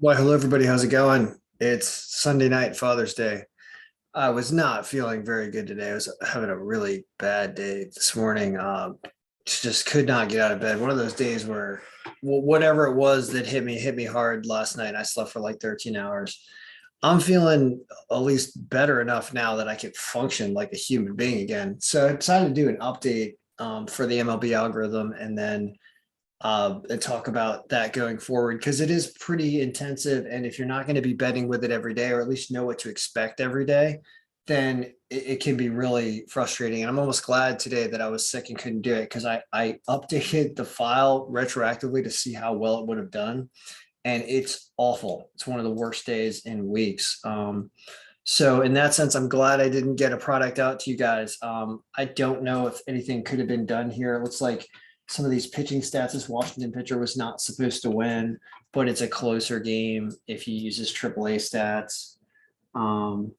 Well, hello everybody. How's it going? It's Sunday night, Father's Day. I was not feeling very good today. I was having a really bad day this morning. Just could not get out of bed. One of those days where whatever it was that hit me hard last night. I slept for like 13 hours. I'm feeling at least better enough now that I can function like a human being again. So I decided to do an update for the MLB algorithm, and then and talk about that going forward because it is pretty intensive. And if you're not going to be betting with it every day, or at least know what to expect every day, then it can be really frustrating. And I'm almost glad today that I was sick and couldn't do it because I updated the file retroactively to see how well it would have done. And it's awful. It's one of the worst days in weeks. So in that sense, I'm glad I didn't get a product out to you guys. I don't know if anything could have been done here. It looks like some of these pitching stats, this Washington pitcher was not supposed to win, but it's a closer game if he uses AAA stats. Um,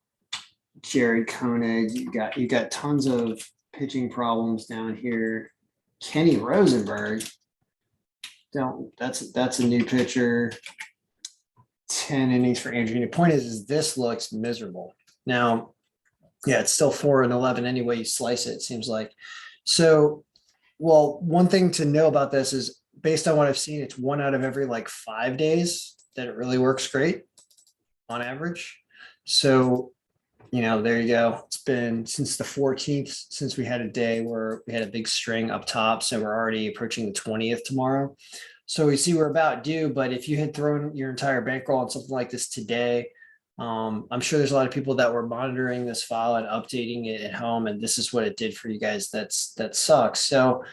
Jared Koenig, you got tons of pitching problems down here. Kenny Rosenberg, don't that's a new pitcher. 10 innings for Andrew. The point is this looks miserable. Now, yeah, it's still 4-11 anyway you slice it, it seems like. So, well, one thing to know about this is based on what I've seen, it's 1 out of every like 5 days that it really works great on average. So, there you go. It's been since the 14th, since we had a day where we had a big string up top. So we're already approaching the 20th tomorrow. So we see we're about due, but if you had thrown your entire bankroll on something like this today, I'm sure there's a lot of people that were monitoring this file and updating it at home, and this is what it did for you guys. That sucks. So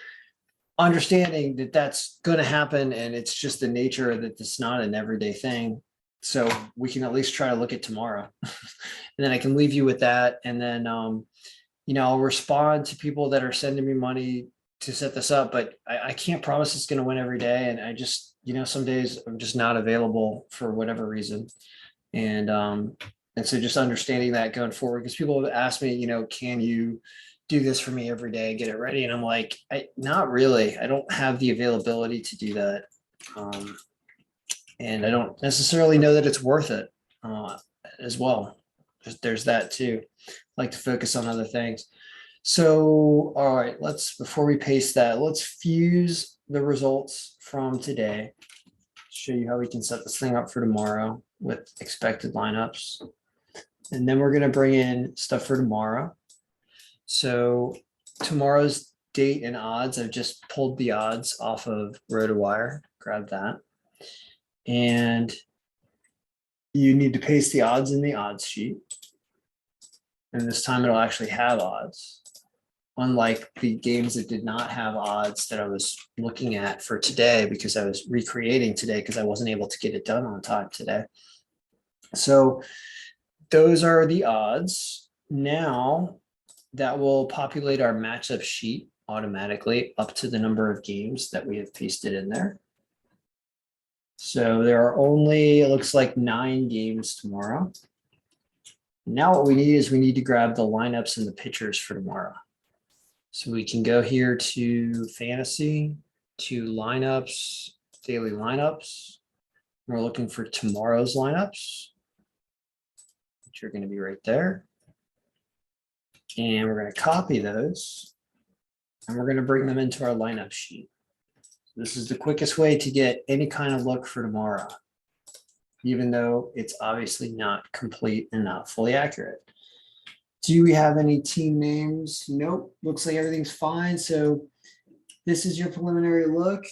understanding that that's going to happen, and it's just the nature that it's not an everyday thing. So we can at least try to look at tomorrow, and then I can leave you with that, and then I'll respond to people that are sending me money to set this up, but I can't promise it's going to win every day. And I just, some days I'm just not available for whatever reason. And so just understanding that going forward, because people have asked me, can you do this for me every day, get it ready? And I'm like, not really. I don't have the availability to do that. And I don't necessarily know that it's worth it as well. There's that too. I like to focus on other things. So, all right, before we paste that, let's fuse the results from today. Show you how we can set this thing up for tomorrow with expected lineups. And then we're going to bring in stuff for tomorrow. So tomorrow's date and odds, I've just pulled the odds off of RotoWire. Grab that. And you need to paste the odds in the odds sheet. And this time it'll actually have odds, unlike the games that did not have odds that I was looking at for today because I was recreating today because I wasn't able to get it done on time today. So those are the odds. Now that will populate our matchup sheet automatically up to the number of games that we have pasted in there. So there are only, it looks like 9 games tomorrow. Now what we need to grab the lineups and the pitchers for tomorrow. So we can go here to fantasy, to lineups, daily lineups. We're looking for tomorrow's lineups, which are going to be right there. And we're going to copy those, and we're going to bring them into our lineup sheet. This is the quickest way to get any kind of look for tomorrow, even though it's obviously not complete and not fully accurate. Do we have any team names? Nope. Looks like everything's fine. So this is your preliminary look.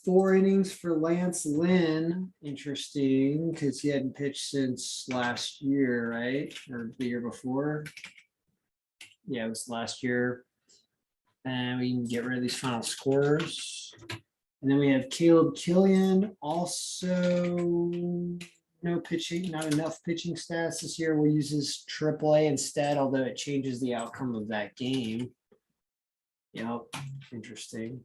4 innings for Lance Lynn. Interesting, because he hadn't pitched since last year, right? Or the year before. Yeah, it was last year. And we can get rid of these final scores. And then we have Caleb Killian, also no pitching, not enough pitching stats this year. We'll use his AAA instead, although it changes the outcome of that game. Yep, interesting.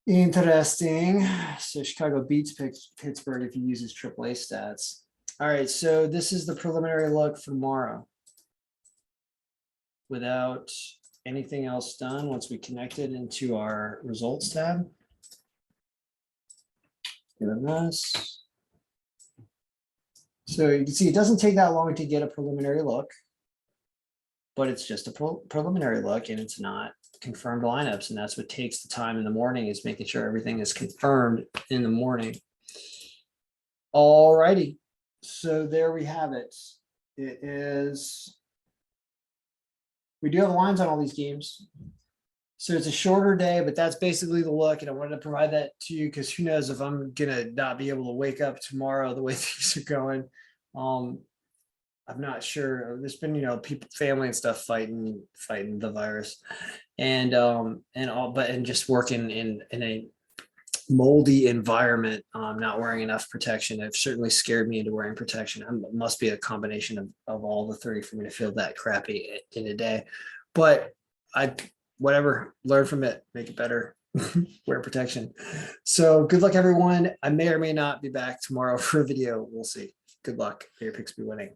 Interesting. So Chicago beats Pittsburgh if he uses AAA stats. All right, so this is the preliminary look for tomorrow. Without anything else done, once we connect it into our results tab. Doing this. So you can see it doesn't take that long to get a preliminary look, but it's just a preliminary look and it's not confirmed lineups. And that's what takes the time in the morning, is making sure everything is confirmed in the morning. All righty. So there we have it. It is, we do have lines on all these games. So it's a shorter day, but that's basically the look. And I wanted to provide that to you because who knows if I'm going to not be able to wake up tomorrow the way things are going. I'm not sure. There's been, people, family and stuff fighting the virus, and just working in a moldy environment, not wearing enough protection. It certainly scared me into wearing protection. It must be a combination of all the three for me to feel that crappy in a day. But whatever, learn from it, make it better. Wear protection. So good luck, everyone. I may or may not be back tomorrow for a video. We'll see. Good luck. May your picks be winning.